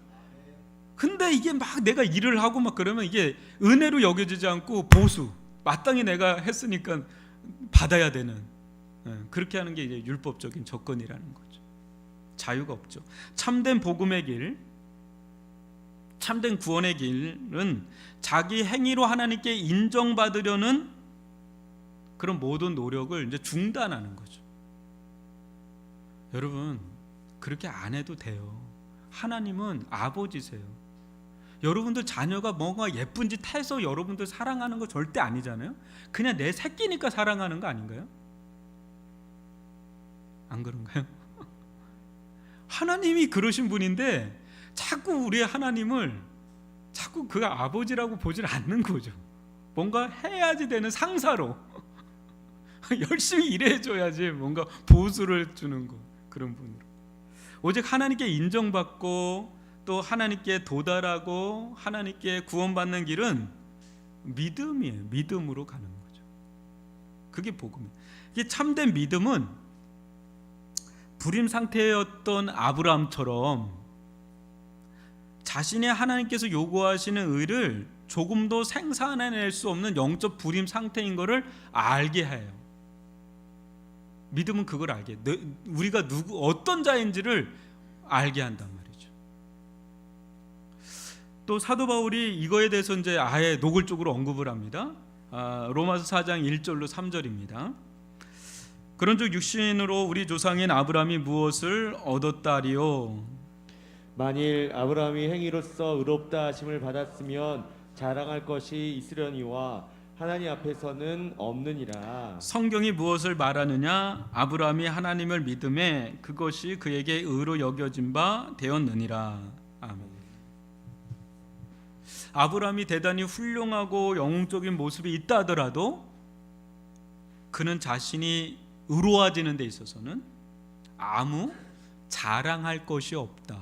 근데 이게 막 내가 일을 하고 막 그러면 이게 은혜로 여겨지지 않고 보수, 마땅히 내가 했으니까 받아야 되는, 그렇게 하는 게 이제 율법적인 조건이라는 거죠. 자유가 없죠. 참된 복음의 길, 참된 구원의 길은 자기 행위로 하나님께 인정받으려는 그런 모든 노력을 이제 중단하는 거죠. 여러분, 그렇게 안 해도 돼요. 하나님은 아버지세요. 여러분들 자녀가 뭔가 예쁜 짓 해서 여러분들 사랑하는 거 절대 아니잖아요. 그냥 내 새끼니까 사랑하는 거 아닌가요? 안 그런가요? 하나님이 그러신 분인데 자꾸 우리 하나님을 자꾸 그 아버지라고 보질 않는 거죠. 뭔가 해야지 되는 상사로 열심히 일해줘야지 뭔가 보수를 주는 거, 그런 분으로. 오직 하나님께 인정받고 또 하나님께 도달하고 하나님께 구원받는 길은 믿음이에요. 믿음으로 가는 거죠. 그게 복음이에요. 이게 참된 믿음은 불임 상태였던 아브라함처럼 자신의 하나님께서 요구하시는 의를 조금도 생산해낼 수 없는 영적 불임 상태인 것을 알게 해요. 믿음은 그걸 알게 해요. 우리가 어떤 자인지를 알게 한단 말이죠. 또 사도 바울이 이거에 대해서 이제 아예 노골적으로 언급을 합니다. 로마서 4장 1절로 3절입니다. 그런즉 육신으로 우리 조상인 아브라함이 무엇을 얻었다리요? 만일 아브라함이 행위로서 의롭다 하심을 받았으면 자랑할 것이 있으려니와 하나님 앞에서는 없느니라. 성경이 무엇을 말하느냐? 아브라함이 하나님을 믿음에 그것이 그에게 의로 여겨진 바 되었느니라. 아멘. 아브라함이 대단히 훌륭하고 영웅적인 모습이 있다 하더라도 그는 자신이 의로워지는 데 있어서는 아무 자랑할 것이 없다.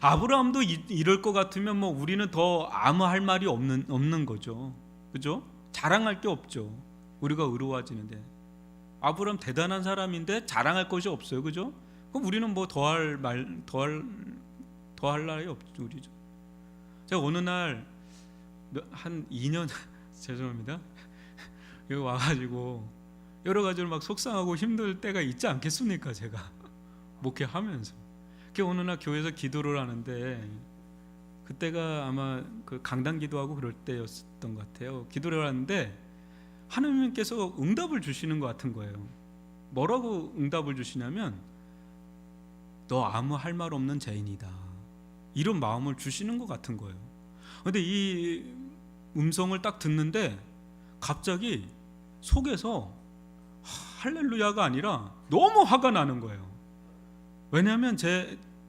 아브라함도 이럴 것 같으면 뭐 우리는 더 아무 할 말이 없는 거죠. 그죠? 자랑할 게 없죠. 우리가 의로워지는데. 아브라함 대단한 사람인데 자랑할 것이 없어요. 그죠? 그럼 우리는 뭐 더할 날이 없죠. 우리죠. 제가 어느 날 한 2년 죄송합니다. 여기 와가지고 여러 가지로 막 속상하고 힘들 때가 있지 않겠습니까? 제가 목회하면서. 어느 날 교회에서 기도를 하는데 그때가 아마 그 강단 기도하고 그럴 때였던 것 같아요. 기도를 하는데 하나님께서 응답을 주시는 것 같은 거예요. 뭐라고 응답을 주시냐면 너 아무 할 말 없는 죄인이다. 이런 마음을 주시는 것 같은 거예요. 근데 이 음성을 딱 듣는데 갑자기 속에서 할렐루야가 아니라 너무 화가 나는 거예요. 왜냐하면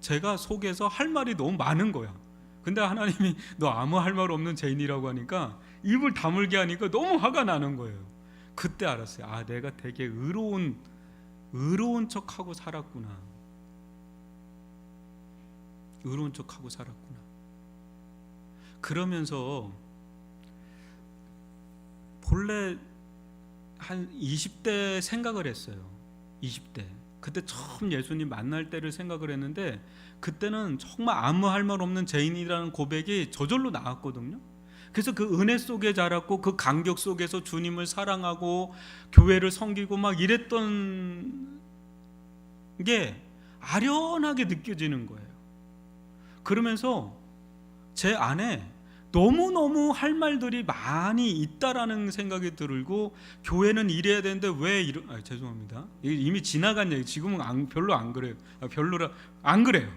제가 속에서 할 말이 너무 많은 거야. 근데 하나님이 너 아무 할 말 없는 죄인이라고 하니까 입을 다물게 하니까 너무 화가 나는 거예요. 그때 알았어요. 아, 내가 되게 의로운 척하고 살았구나. 의로운 척하고 살았구나. 그러면서 본래 한 20대 생각을 했어요. 20대. 그때 처음 예수님 만날 때를 생각을 했는데 그때는 정말 아무 할 말 없는 죄인이라는 고백이 저절로 나왔거든요. 그래서 그 은혜 속에 자랐고 그 간격 속에서 주님을 사랑하고 교회를 섬기고 막 이랬던 게 아련하게 느껴지는 거예요. 그러면서 제 안에 너무너무 할 말들이 많이 있다라는 생각이 들고 교회는 이래야 되는데 왜 죄송합니다. 이미 지나간 얘기. 지금은 별로 안 그래요. 안 그래요.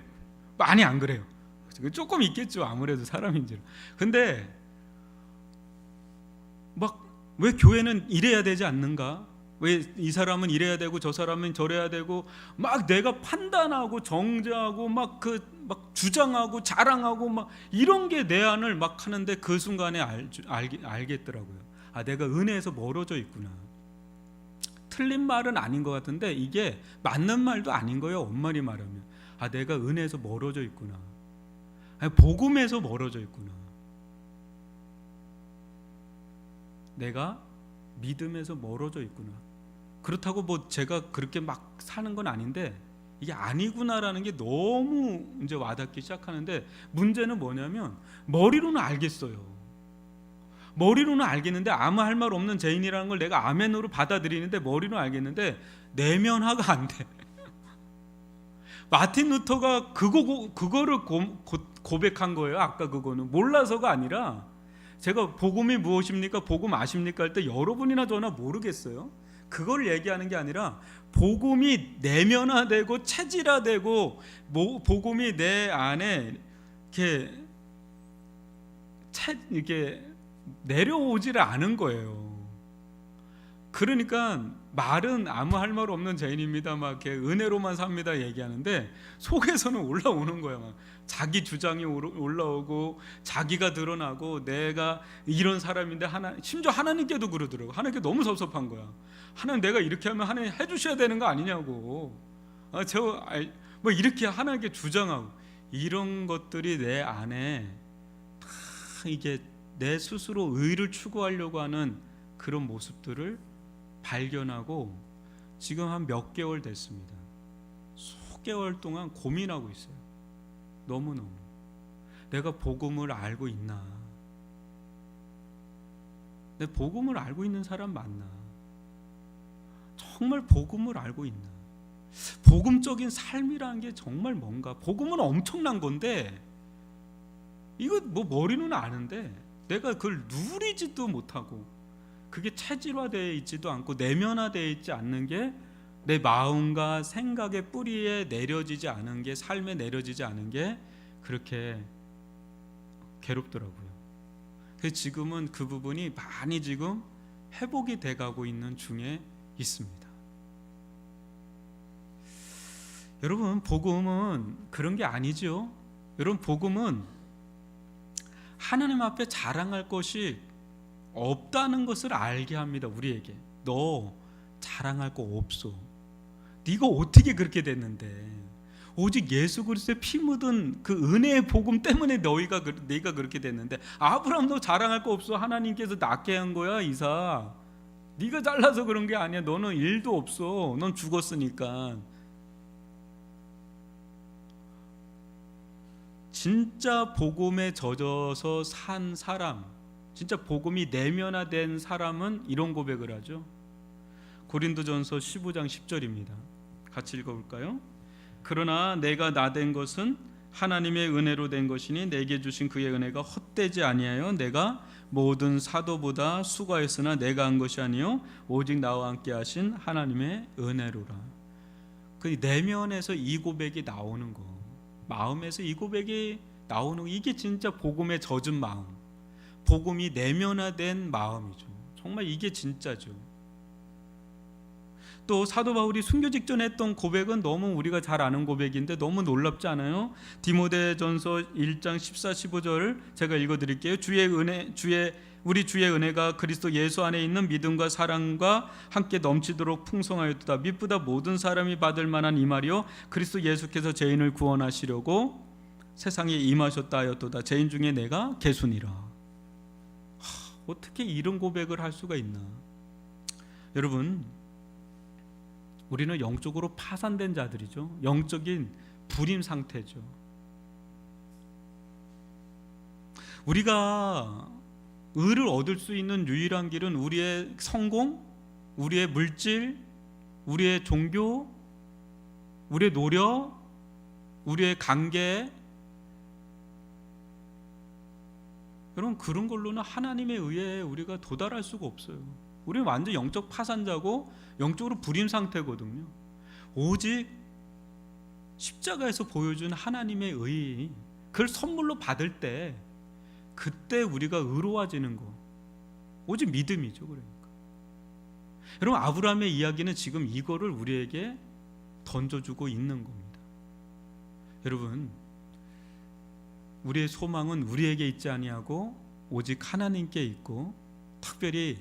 많이 안 그래요. 조금 있겠죠. 아무래도 사람인지라. 근데 막 왜 교회는 이래야 되지 않는가? 왜 이 사람은 이래야 되고 저 사람은 저래야 되고 막 내가 판단하고 정죄하고 막 주장하고 자랑하고 막 이런 게 내 안을 막 하는데 그 순간에 알겠더라고요. 아, 내가 은혜에서 멀어져 있구나. 틀린 말은 아닌 것 같은데 이게 맞는 말도 아닌 거예요. 엄밀히 말하면. 아, 내가 은혜에서 멀어져 있구나. 아니, 복음에서 멀어져 있구나. 내가 믿음에서 멀어져 있구나. 그렇다고 뭐 제가 그렇게 막 사는 건 아닌데 이게 아니구나라는 게 너무 이제 와닿기 시작하는데 문제는 뭐냐면 머리로는 알겠어요. 머리로는 알겠는데 아무 할 말 없는 죄인이라는 걸 내가 아멘으로 받아들이는데 머리로는 알겠는데 내면화가 안 돼. 마틴 루터가 그거를 고백한 거예요. 아까 그거는 몰라서가 아니라 제가 복음이 무엇입니까? 복음 아십니까? 할 때 여러분이나 저나 모르겠어요. 그걸 얘기하는 게 아니라 복음이 내면화되고 체질화되고 복음이 내 안에 이렇게 내려오지를 않은 거예요. 그러니까 말은 아무 할 말 없는 죄인입니다. 막 이렇게 은혜로만 삽니다 얘기하는데 속에서는 올라오는 거야. 막 자기 주장이 올라오고 자기가 드러나고 내가 이런 사람인데 심지어 하나님께도 그러더라고. 하나님께 너무 섭섭한 거야. 하나님 내가 이렇게 하면 하나님 해주셔야 되는 거 아니냐고. 뭐 이렇게 하나님께 주장하고 이런 것들이 내 안에 다 이게 내 스스로 의를 추구하려고 하는 그런 모습들을 발견하고 지금 한 몇 개월 됐습니다. 수개월 동안 고민하고 있어요. 너무너무 내가 복음을 알고 있나? 내 복음을 알고 있는 사람 맞나? 정말 복음을 알고 있나? 복음적인 삶이라는 게 정말 뭔가? 복음은 엄청난 건데 이거 뭐 머리는 아는데 내가 그걸 누리지도 못하고 그게 체질화되어 있지도 않고 내면화되어 있지 않는 게 내 마음과 생각의 뿌리에 내려지지 않은 게 삶에 내려지지 않은 게 그렇게 괴롭더라고요. 그래서 지금은 그 부분이 많이 지금 회복이 돼가고 있는 중에 있습니다. 여러분, 복음은 그런 게 아니죠. 여러분, 복음은 하나님 앞에 자랑할 것이 없다는 것을 알게 합니다. 우리에게 너 자랑할 거 없어. 네가 어떻게 그렇게 됐는데, 오직 예수 그리스도의 피 묻은 그 은혜의 복음 때문에 내가 그렇게 됐는데, 아브라함 너 자랑할 거 없어. 하나님께서 낳게 한 거야. 이삭 네가 잘나서 그런 게 아니야. 너는 일도 없어. 넌 죽었으니까. 진짜 복음에 젖어서 산 사람, 진짜 복음이 내면화된 사람은 이런 고백을 하죠. 고린도전서 15장 10절입니다. 같이 읽어볼까요? 그러나 내가 나된 것은 하나님의 은혜로 된 것이니 내게 주신 그의 은혜가 헛되지 아니하여 내가 모든 사도보다 수고하였으나 내가 한 것이 아니요 오직 나와 함께 하신 하나님의 은혜로라. 그 내면에서 이 고백이 나오는 거, 마음에서 이 고백이 나오는 거, 이게 진짜 복음에 젖은 마음, 복음이 내면화된 마음이죠. 정말 이게 진짜죠. 또 사도 바울이 순교 직전에 했던 고백은 너무 우리가 잘 아는 고백인데 너무 놀랍지 않아요? 디모데전서 1장 14, 15절 제가 읽어드릴게요. 우리 주의 은혜가 그리스도 예수 안에 있는 믿음과 사랑과 함께 넘치도록 풍성하였도다. mit보다 모든 사람이 받을 만한 이 말이요 그리스도 예수께서 죄인을 구원하시려고 세상에 임하셨다 하였도다. 죄인 중에 내가 개순이라. 어떻게 이런 고백을 할 수가 있나? 여러분, 우리는 영적으로 파산된 자들이죠. 영적인 불임 상태죠. 우리가 의를 얻을 수 있는 유일한 길은 우리의 성공, 우리의 물질, 우리의 종교, 우리의 노력, 우리의 관계, 여러분, 그런 걸로는 하나님에 의해 우리가 도달할 수가 없어요. 우리는 완전 영적 파산자고 영적으로 불임 상태거든요. 오직 십자가에서 보여준 하나님의 의, 그걸 선물로 받을 때 그때 우리가 의로워지는 거, 오직 믿음이죠. 그러니까 여러분, 아브라함의 이야기는 지금 이거를 우리에게 던져주고 있는 겁니다. 여러분, 우리의 소망은 우리에게 있지 아니하고 오직 하나님께 있고, 특별히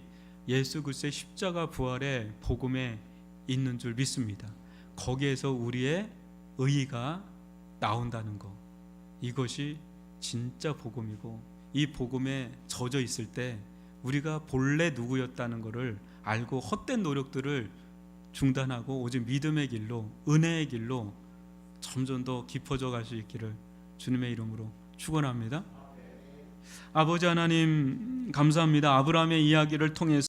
예수 그리스도의 십자가 부활의 복음에 있는 줄 믿습니다. 거기에서 우리의 의의가 나온다는 것, 이것이 진짜 복음이고, 이 복음에 젖어 있을 때 우리가 본래 누구였다는 것을 알고 헛된 노력들을 중단하고 오직 믿음의 길로, 은혜의 길로 점점 더 깊어져 갈 수 있기를 주님의 이름으로 축원합니다. 아버지 하나님, 감사합니다. 아브라함의 이야기를 통해서